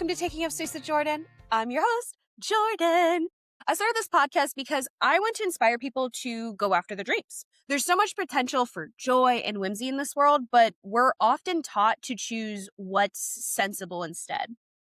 welcome to Taking Up Space with Jordan. I'm your host, Jordan. I started this podcast because I want to inspire people to go after their dreams. There's so much potential for joy and whimsy in this world, but we're often taught to choose what's sensible instead.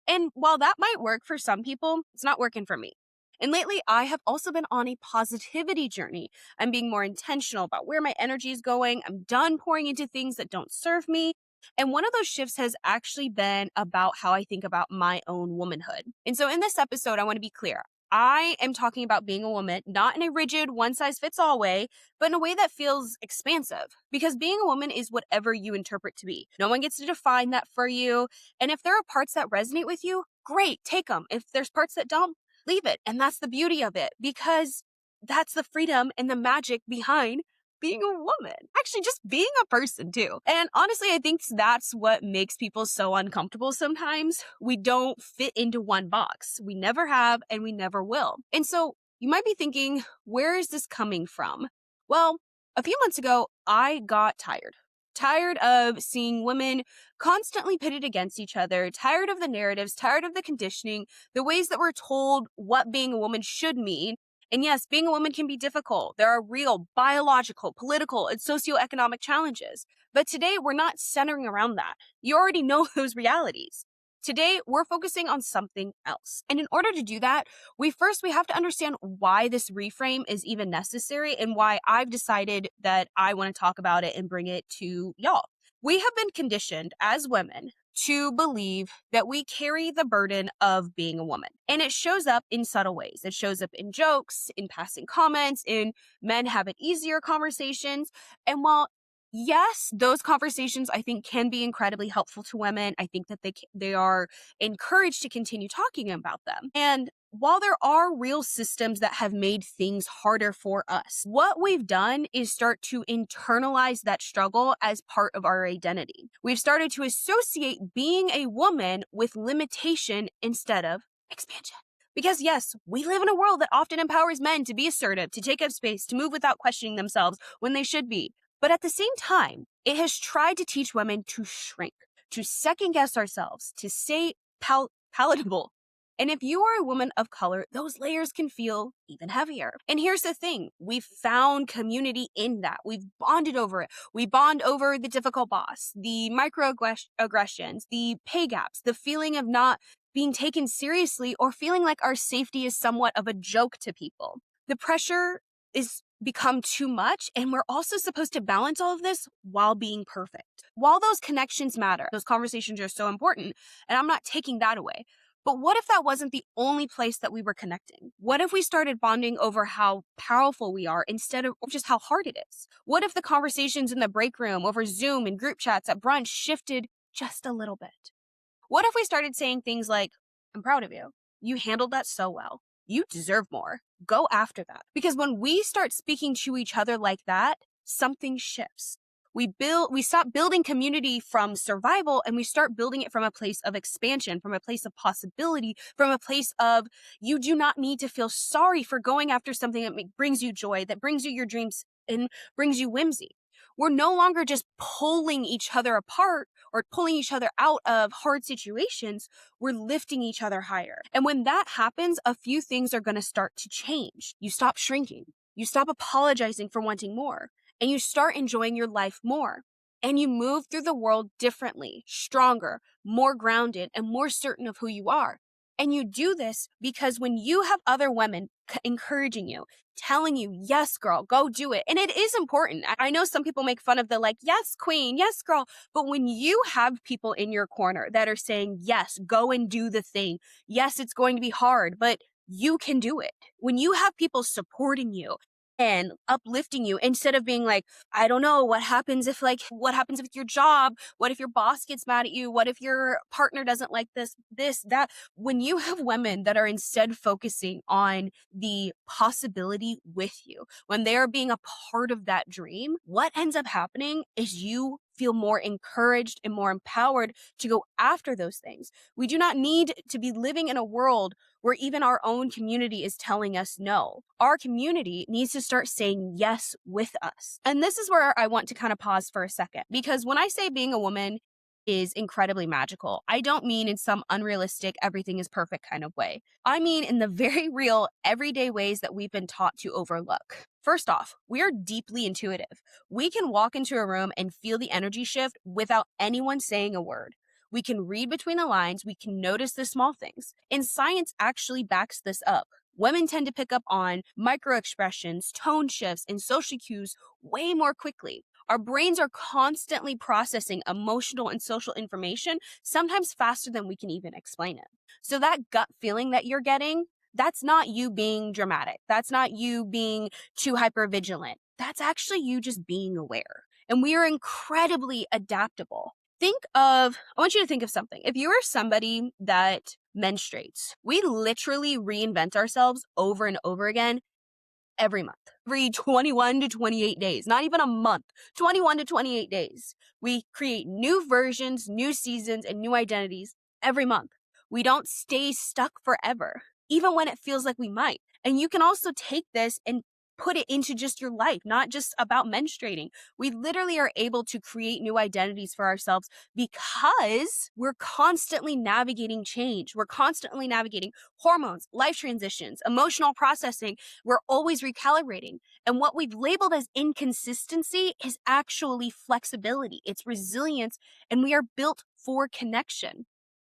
And while that might work for some people, it's not working for me. And lately, I have also been on a positivity journey. I'm being more intentional about where my energy is going. I'm done pouring into things that don't serve me. And one of those shifts has actually been about how I think about my own womanhood. And so in this episode, I want to be clear. I am talking about being a woman, not in a rigid one-size-fits-all way, but in a way that feels expansive. Because being a woman is whatever you interpret to be. No one gets to define that for you. And if there are parts that resonate with you, great, take them. If there's parts that don't, leave it. And that's the beauty of it, because that's the freedom and the magic behind being a woman. Actually, just being a person too. And honestly, I think that's what makes people so uncomfortable sometimes. We don't fit into one box. We never have, and we never will. And so you might be thinking, where is this coming from? Well, a few months ago, I got tired of seeing women constantly pitted against each other, tired of the narratives, tired of the conditioning, the ways that we're told what being a woman should mean. And yes, being a woman can be difficult. There are real biological, political, and socioeconomic challenges. But today, we're not centering around that. You already know those realities. Today, we're focusing on something else. And in order to do that, we have to understand why this reframe is even necessary and why I've decided that I want to talk about it and bring it to y'all. We have been conditioned as women to believe that we carry the burden of being a woman. And it shows up in subtle ways. It shows up in jokes, in passing comments, in men having easier conversations. And while yes, those conversations I think can be incredibly helpful to women, I think that they are encouraged to continue talking about them. And while there are real systems that have made things harder for us, what we've done is start to internalize that struggle as part of our identity. We've started to associate being a woman with limitation instead of expansion. Because yes, we live in a world that often empowers men to be assertive, to take up space, to move without questioning themselves when they should be. But at the same time, it has tried to teach women to shrink, to second guess ourselves, to stay palatable. And if you are a woman of color, those layers can feel even heavier. And here's the thing. We've found community in that. We've bonded over it. We bond over the difficult boss, the microaggressions, the pay gaps, the feeling of not being taken seriously or feeling like our safety is somewhat of a joke to people. The pressure is become too much, and we're also supposed to balance all of this while being perfect. While those connections matter, those conversations are so important, and I'm not taking that away. But what if that wasn't the only place that we were connecting? What if we started bonding over how powerful we are instead of just how hard it is? What if the conversations in the break room, over Zoom and group chats at brunch shifted just a little bit? What if we started saying things like, I'm proud of you. You handled that so well. You deserve more. Go after that. Because when we start speaking to each other like that, something shifts. We stop building community from survival and we start building it from a place of expansion, from a place of possibility, from a place of you do not need to feel sorry for going after something that brings you joy, that brings you your dreams and brings you whimsy. We're no longer just pulling each other apart or pulling each other out of hard situations. We're lifting each other higher. And when that happens, a few things are going to start to change. You stop shrinking. You stop apologizing for wanting more. And you start enjoying your life more. And you move through the world differently, stronger, more grounded, and more certain of who you are. And you do this because when you have other women encouraging you, telling you, yes, girl, go do it. And it is important. I know some people make fun of the like, yes, queen, yes, girl. But when you have people in your corner that are saying, yes, go and do the thing. Yes, it's going to be hard, but you can do it. When you have people supporting you and uplifting you instead of being like, I don't know, what happens if your job? What if your boss gets mad at you? What if your partner doesn't like this, that? When you have women that are instead focusing on the possibility with you, when they are being a part of that dream, what ends up happening is you feel more encouraged and more empowered to go after those things. We do not need to be living in a world where even our own community is telling us no. Our community needs to start saying yes with us. And this is where I want to kind of pause for a second, because when I say being a woman is incredibly magical. I don't mean in some unrealistic, everything is perfect kind of way. I mean in the very real, everyday ways that we've been taught to overlook. First off, we are deeply intuitive. We can walk into a room and feel the energy shift without anyone saying a word. We can read between the lines, we can notice the small things. And science actually backs this up. Women tend to pick up on micro expressions, tone shifts, and social cues way more quickly. Our brains are constantly processing emotional and social information, sometimes faster than we can even explain it. So that gut feeling that you're getting, that's not you being dramatic. That's not you being too hypervigilant. That's actually you just being aware. And we are incredibly adaptable. I want you to think of something. If you are somebody that menstruates, we literally reinvent ourselves over and over again every month, every 21 to 28 days, not even a month, 21 to 28 days. We create new versions, new seasons, and new identities every month. We don't stay stuck forever, even when it feels like we might. And you can also take this and put it into just your life, not just about menstruating. We literally are able to create new identities for ourselves because we're constantly navigating change. We're constantly navigating hormones, life transitions, emotional processing. We're always recalibrating. And what we've labeled as inconsistency is actually flexibility, it's resilience, and we are built for connection.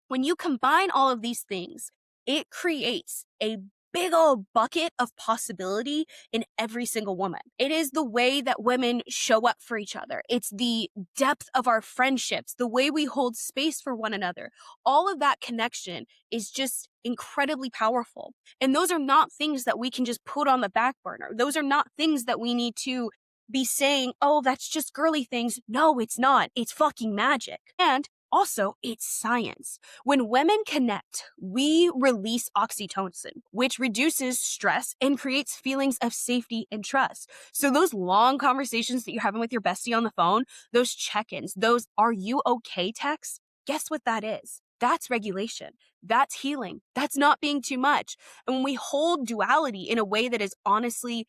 When you combine all of these things, it creates a big old bucket of possibility in every single woman. It is the way that women show up for each other. It's the depth of our friendships, the way we hold space for one another. All of that connection is just incredibly powerful. And those are not things that we can just put on the back burner. Those are not things that we need to be saying, oh, that's just girly things. No, it's not. It's fucking magic. And also, it's science. When women connect, we release oxytocin, which reduces stress and creates feelings of safety and trust. So those long conversations that you're having with your bestie on the phone, those check-ins, those "are you okay" texts, guess what that is? That's regulation. That's healing. That's not being too much. And when we hold duality in a way that is honestly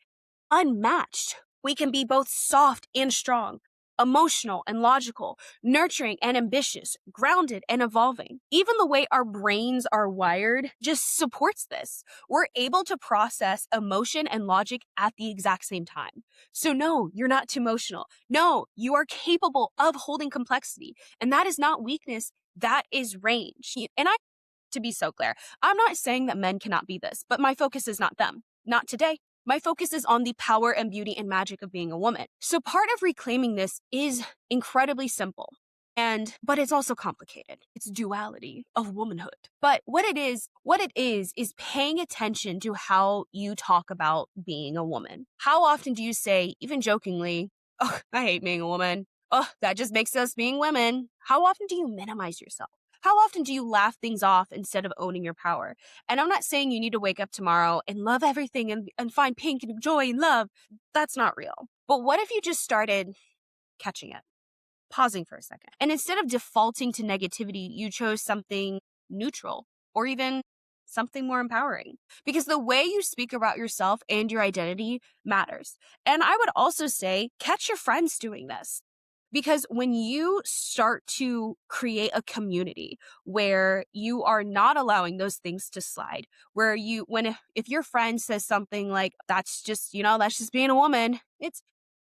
unmatched, we can be both soft and strong, emotional and logical, nurturing and ambitious, grounded and evolving. Even the way our brains are wired just supports this. We're able to process emotion and logic at the exact same time. So no, you're not too emotional. No, you are capable of holding complexity. And that is not weakness, that is range. To be so clear, I'm not saying that men cannot be this, but my focus is not them. Not today. My focus is on the power and beauty and magic of being a woman. So part of reclaiming this is incredibly simple. But it's also complicated. It's duality of womanhood. But what it is paying attention to how you talk about being a woman. How often do you say, even jokingly, "Oh, I hate being a woman. Oh, that just makes us being women." How often do you minimize yourself? How often do you laugh things off instead of owning your power? And I'm not saying you need to wake up tomorrow and love everything and find pink and joy and love. That's not real. But what if you just started catching it? Pausing for a second. And instead of defaulting to negativity, you chose something neutral or even something more empowering. Because the way you speak about yourself and your identity matters. And I would also say, catch your friends doing this. Because when you start to create a community where you are not allowing those things to slide, where if your friend says something like, that's just, that's just being a woman, it's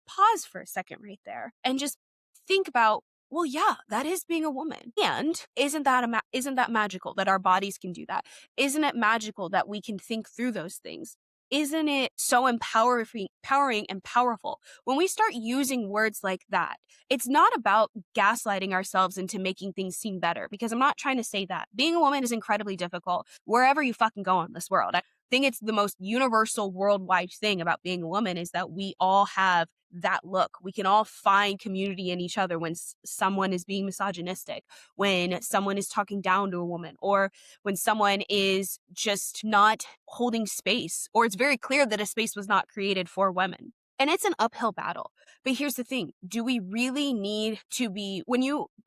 pause for a second right there and just think about, well, yeah, that is being a woman. And isn't that magical that our bodies can do that? Isn't it magical that we can think through those things? Isn't it so empowering and powerful? When we start using words like that, it's not about gaslighting ourselves into making things seem better, because I'm not trying to say that. Being a woman is incredibly difficult wherever you fucking go in this world. I think it's the most universal worldwide thing about being a woman is that we all have that look. We can all find community in each other when someone is being misogynistic, when someone is talking down to a woman, or when someone is just not holding space, or it's very clear that a space was not created for women. And it's an uphill battle. But here's the thing. Do we really need to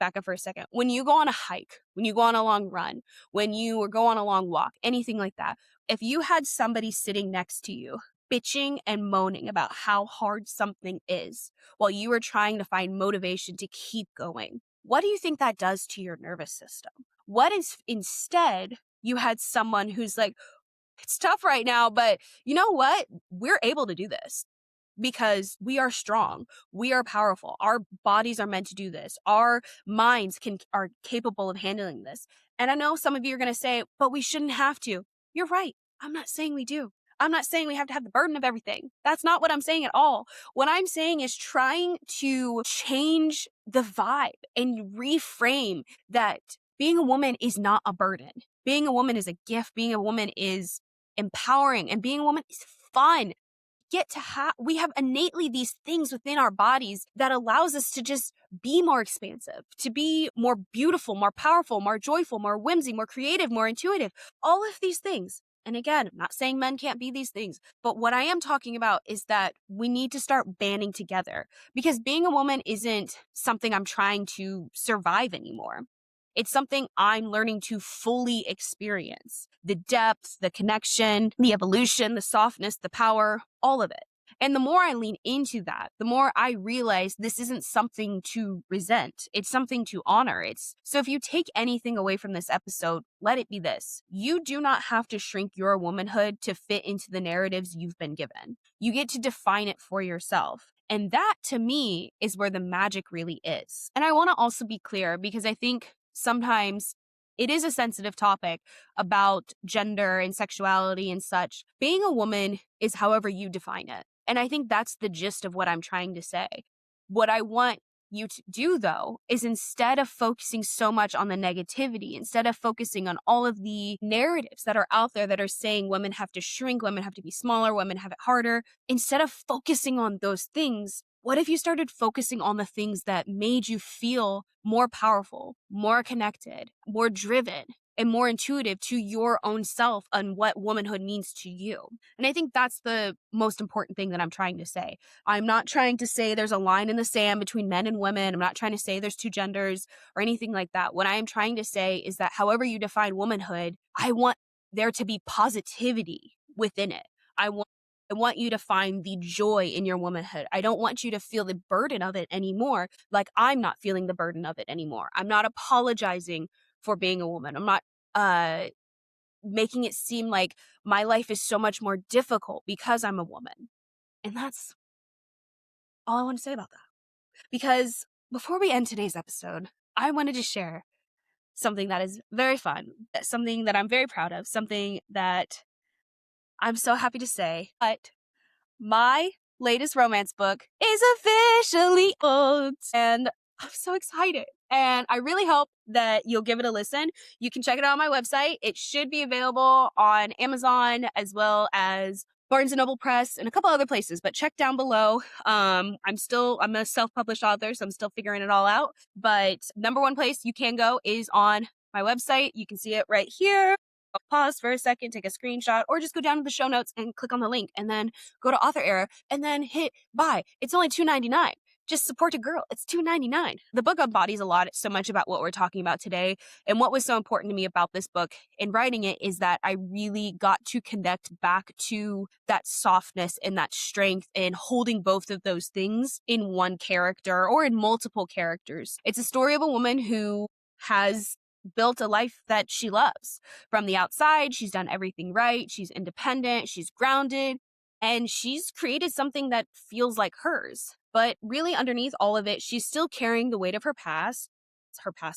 back up for a second, when you go on a hike, when you go on a long run, when you go on a long walk, anything like that, if you had somebody sitting next to you bitching and moaning about how hard something is while you are trying to find motivation to keep going, what do you think that does to your nervous system? What if instead you had someone who's like, it's tough right now, but you know what? We're able to do this because we are strong. We are powerful. Our bodies are meant to do this. Our minds are capable of handling this. And I know some of you are going to say, but we shouldn't have to. You're right. I'm not saying we do. I'm not saying we have to have the burden of everything. That's not what I'm saying at all. What I'm saying is trying to change the vibe and reframe that being a woman is not a burden. Being a woman is a gift. Being a woman is empowering, and being a woman is fun. We have innately these things within our bodies that allows us to just be more expansive, to be more beautiful, more powerful, more joyful, more whimsy, more creative, more intuitive, all of these things. And again, I'm not saying men can't be these things, but what I am talking about is that we need to start banding together, because being a woman isn't something I'm trying to survive anymore. It's something I'm learning to fully experience. The depth, the connection, the evolution, the softness, the power, all of it. And the more I lean into that, the more I realize this isn't something to resent. It's something to honor. So if you take anything away from this episode, let it be this. You do not have to shrink your womanhood to fit into the narratives you've been given. You get to define it for yourself. And that, to me, is where the magic really is. And I want to also be clear, because I think sometimes it is a sensitive topic about gender and sexuality and such. Being a woman is however you define it. And I think that's the gist of what I'm trying to say. What I want you to do, though, is instead of focusing so much on the negativity, instead of focusing on all of the narratives that are out there that are saying women have to shrink, women have to be smaller, women have it harder, instead of focusing on those things, what if you started focusing on the things that made you feel more powerful, more connected, more driven, and more intuitive to your own self and what womanhood means to you? And I think that's the most important thing that I'm trying to say. I'm not trying to say there's a line in the sand between men and women. I'm not trying to say there's two genders or anything like that. What I am trying to say is that however you define womanhood, I want there to be positivity within it. I want you to find the joy in your womanhood. I don't want you to feel the burden of it anymore. Like I'm not feeling the burden of it anymore. I'm not apologizing for being a woman. I'm not making it seem like my life is so much more difficult because I'm a woman. And that's all I want to say about that. Because before we end today's episode, I wanted to share something that is very fun, something that I'm very proud of, something that I'm so happy to say. But my latest romance book is officially out, and I'm so excited. And I really hope that you'll give it a listen. You can check it out on my website. It should be available on Amazon as well as Barnes & Noble Press and a couple other places, but check down below. I'm a self-published author, so I'm still figuring it all out. But number one place you can go is on my website. You can see it right here. I'll pause for a second, take a screenshot, or just go down to the show notes and click on the link and then go to Author Era and then hit buy. It's only $2.99. Just support a girl. It's $2.99. The book embodies so much about what we're talking about today. And what was so important to me about this book in writing it is that I really got to connect back to that softness and that strength and holding both of those things in one character or in multiple characters. It's a story of a woman who has built a life that she loves. From the outside, she's done everything right. She's independent. She's grounded. And she's created something that feels like hers. But really underneath all of it, she's still carrying the weight of her past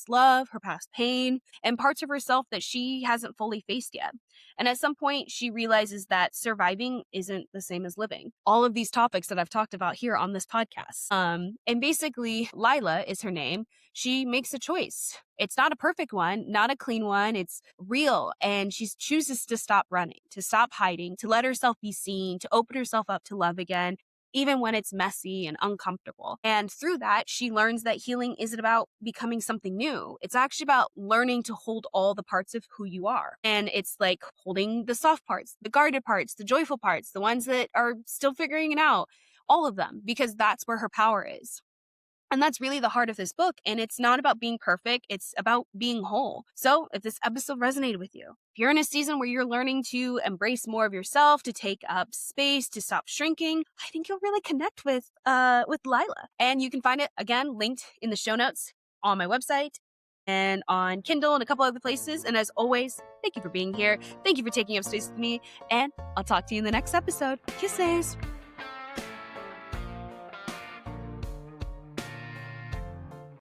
love, her past pain, and parts of herself that she hasn't fully faced yet. And at some point, she realizes that surviving isn't the same as living. All of these topics that I've talked about here on this podcast. And basically, Lila is her name. She makes a choice. It's not a perfect one, not a clean one. It's real. And she chooses to stop running, to stop hiding, to let herself be seen, to open herself up to love again, even when it's messy and uncomfortable. And through that, she learns that healing isn't about becoming something new. It's actually about learning to hold all the parts of who you are. And it's like holding the soft parts, the guarded parts, the joyful parts, the ones that are still figuring it out, all of them, because that's where her power is. And that's really the heart of this book. And it's not about being perfect. It's about being whole. So if this episode resonated with you, if you're in a season where you're learning to embrace more of yourself, to take up space, to stop shrinking, I think you'll really connect with Lila. And you can find it, again, linked in the show notes on my website and on Kindle and a couple other places. And as always, thank you for being here. Thank you for taking up space with me. And I'll talk to you in the next episode. Kisses.